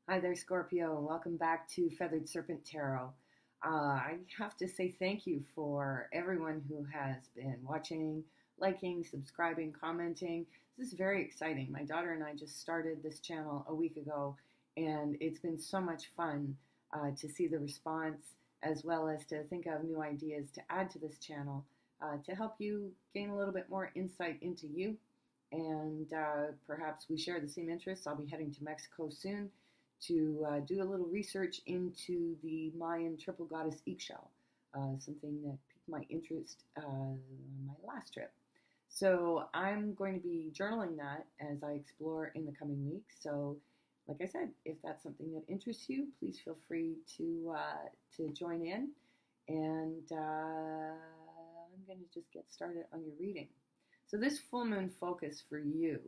Hi there, Scorpio, and welcome back to Feathered Serpent Tarot. I have to say thank you for everyone who has been watching, liking, subscribing, commenting. This is very exciting. My daughter and I just started this channel a week ago, and it's been so much fun to see the response as well as to think of new ideas to add to this channel to help you gain a little bit more insight into you. And perhaps we share the same interests. I'll be heading to Mexico soon to do a little research into the Mayan triple goddess Ixchel, something that piqued my interest on my last trip. So I'm going to be journaling that as I explore in the coming weeks. So, like I said, if that's something that interests you, please feel free to join in. And I'm going to just get started on your reading. So this full moon focus for you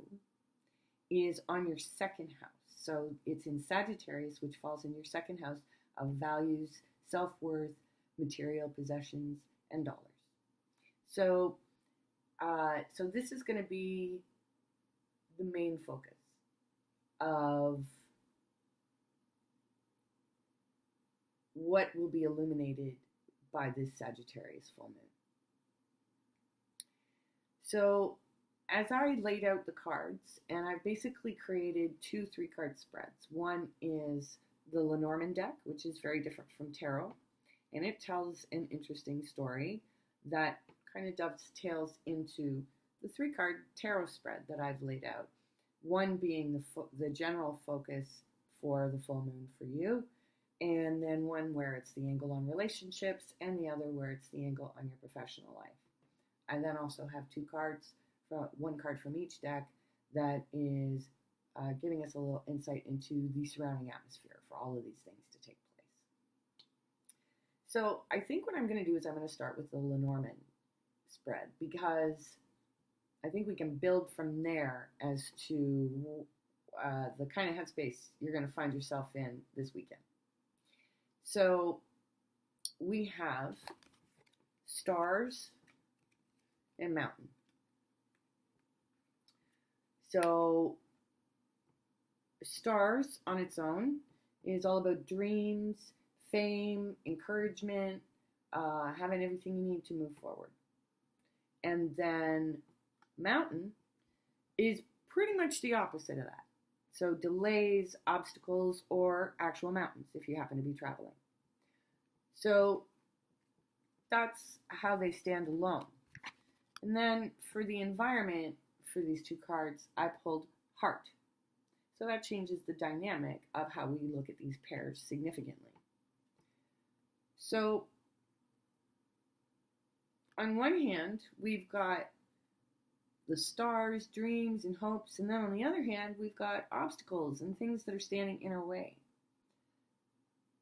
is on your second house. So it's in Sagittarius, which falls in your second house of values, self-worth, material possessions, and dollars. So, so this is going to be the main focus of what will be illuminated by this Sagittarius full moon. So as I laid out the cards, and I've basically created two 3-card spreads. One is the Lenormand deck, which is very different from tarot, and it tells an interesting story that kind of dovetails into the 3-card tarot spread that I've laid out. One being the general focus for the full moon for you, and then one where it's the angle on relationships, and the other where it's the angle on your professional life. I then also have 2 cards, one card from each deck, that is giving us a little insight into the surrounding atmosphere for all of these things to take place. So I think what I'm going to do is I'm going to start with the Lenormand spread, because I think we can build from there as to the kind of headspace you're going to find yourself in this weekend. So we have stars and mountain. So stars on its own is all about dreams, fame, encouragement, having everything you need to move forward. And then mountain is pretty much the opposite of that. So delays, obstacles, or actual mountains if you happen to be traveling. So that's how they stand alone. And then for the environment, for these 2 cards, I pulled heart. So that changes the dynamic of how we look at these pairs significantly. So on one hand, we've got the stars, dreams, and hopes, and then on the other hand, we've got obstacles and things that are standing in our way.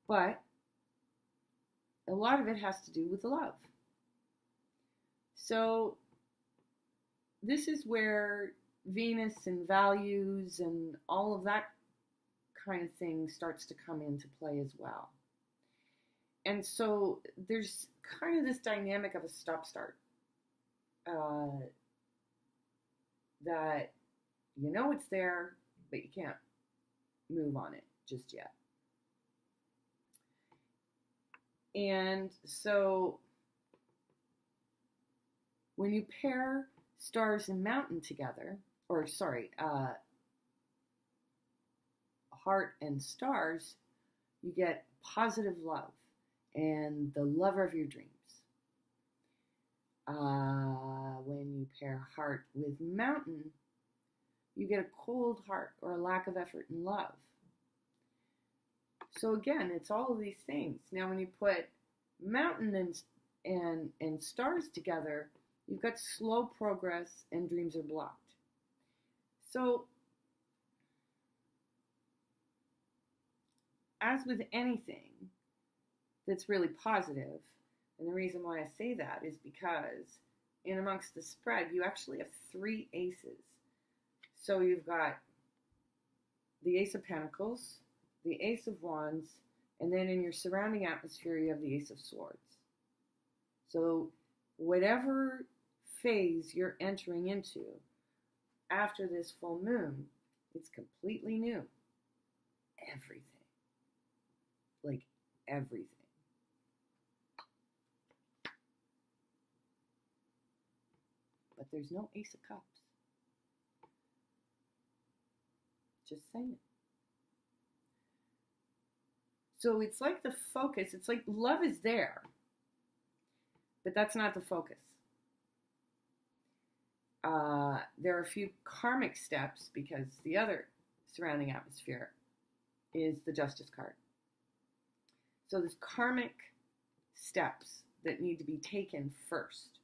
But a lot of it has to do with love. So this is where Venus and values and all of that kind of thing starts to come into play as well. And so there's kind of this dynamic of a stop-start that you know it's there, but you can't move on it just yet. And so when you pair stars and mountain together, or sorry, heart and stars, you get positive love and the lover of your dreams. When you pair heart with mountain, you get a cold heart or a lack of effort in love. So again, it's all of these things. Now when you put mountain and stars together, you've got slow progress and dreams are blocked. So, as with anything that's really positive, and the reason why I say that is because in amongst the spread, you actually have 3 aces. So you've got the Ace of Pentacles, the Ace of Wands, and then in your surrounding atmosphere, you have the Ace of Swords. So whatever phase you're entering into after this full moon, it's completely new. everything. Like everything. But there's no Ace of Cups. Just saying. So it's like the focus, it's like love is there, but that's not the focus. There are a few karmic steps because the other surrounding atmosphere is the Justice card. So there's karmic steps that need to be taken first.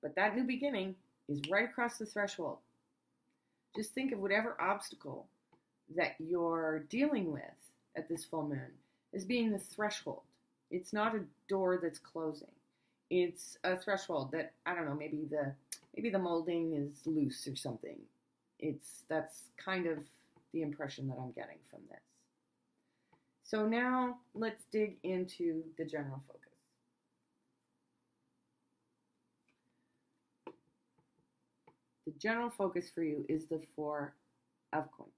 But that new beginning is right across the threshold. Just think of whatever obstacle that you're dealing with at this full moon as being the threshold. It's not a door that's closing. It's a threshold that, I don't know, maybe the molding is loose or something. That's kind of the impression that I'm getting from this. So now let's dig into the general focus. The general focus for you is the Four of Coins.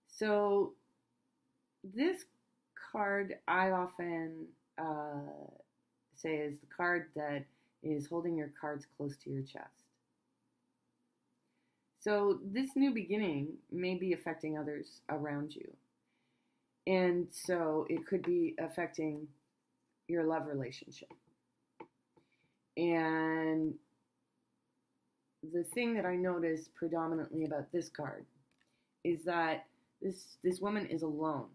So this card I often say is the card that is holding your cards close to your chest. So this new beginning may be affecting others around you. And so it could be affecting your love relationship. And the thing that I notice predominantly about this card is that this woman is alone.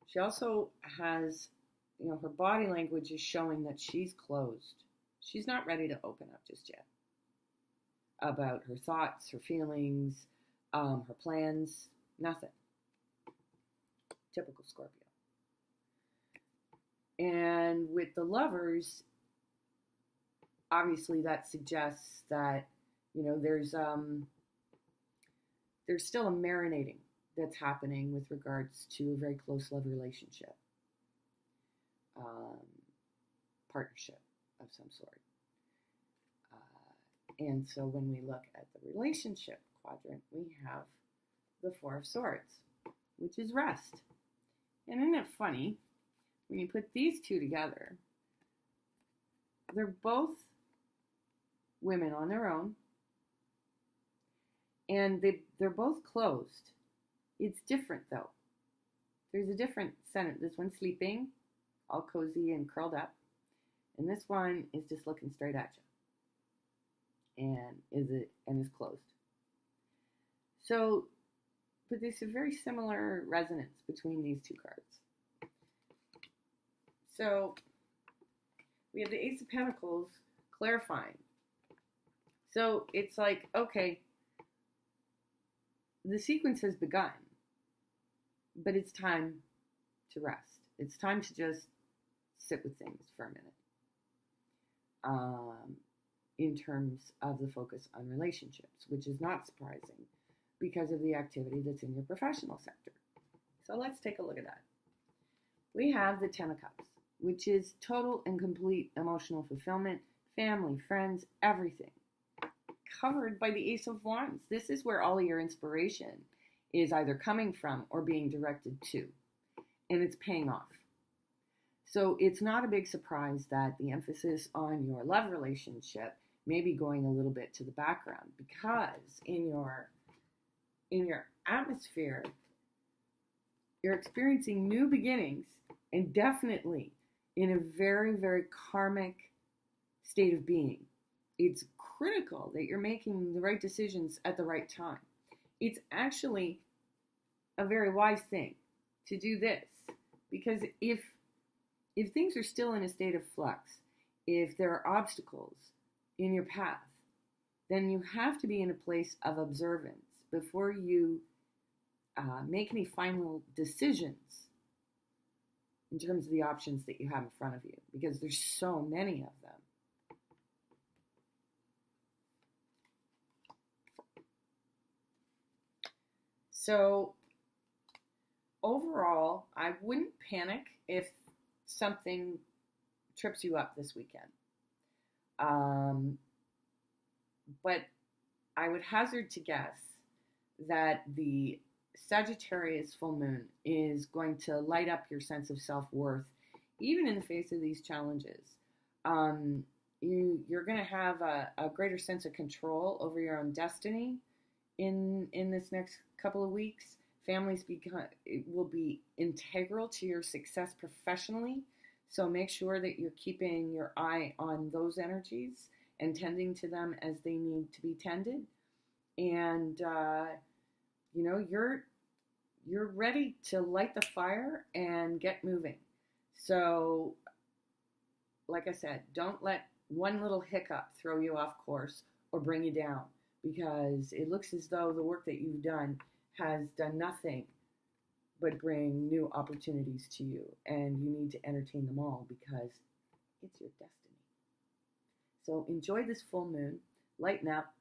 She also has, her body language is showing that she's closed. She's not ready to open up just yet about her thoughts, her feelings, her plans, nothing. Typical Scorpio. And with the Lovers, obviously that suggests that there's still a marinating that's happening with regards to a very close love relationship, partnership of some sort. And so when we look at the relationship quadrant, we have the Four of Swords, which is rest. And isn't it funny, when you put these two together, they're both women on their own, and they're both closed. It's different though. There's a different sentence. This one's sleeping, all cozy and curled up, and this one is just looking straight at you, and is closed. So, but there's a very similar resonance between these two cards. So we have the Ace of Pentacles clarifying. So it's like, okay, the sequence has begun, but it's time to rest. It's time to just sit with things for a minute. In terms of the focus on relationships, which is not surprising because of the activity that's in your professional sector. So let's take a look at that. We have the Ten of Cups, which is total and complete emotional fulfillment, family, friends, everything. Covered by the Ace of Wands. This is where all of your inspiration is either coming from or being directed to. And it's paying off. So it's not a big surprise that the emphasis on your love relationship may be going a little bit to the background, because in your atmosphere, you're experiencing new beginnings, and definitely in a very, very karmic state of being. It's critical that you're making the right decisions at the right time. It's actually a very wise thing to do this, because if things are still in a state of flux, if there are obstacles in your path, then you have to be in a place of observance before you make any final decisions in terms of the options that you have in front of you, because there's so many of them. So overall, I wouldn't panic if something trips you up this weekend. But I would hazard to guess that the Sagittarius full moon is going to light up your sense of self-worth, even in the face of these challenges. You're going to have a greater sense of control over your own destiny in this next couple of weeks. Families will be integral to your success professionally, so make sure that you're keeping your eye on those energies and tending to them as they need to be tended. And you're ready to light the fire and get moving. So, like I said, don't let one little hiccup throw you off course or bring you down, because it looks as though the work that you've done has done nothing but bring new opportunities to you, and you need to entertain them all because it's your destiny. So enjoy this full moon, lighten up,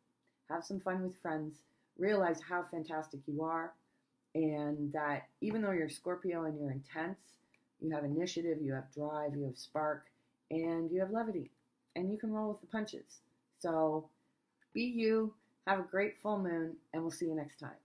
have some fun with friends, realize how fantastic you are, and that even though you're Scorpio and you're intense, you have initiative, you have drive, you have spark, and you have levity, and you can roll with the punches. So be you, have a great full moon, and we'll see you next time.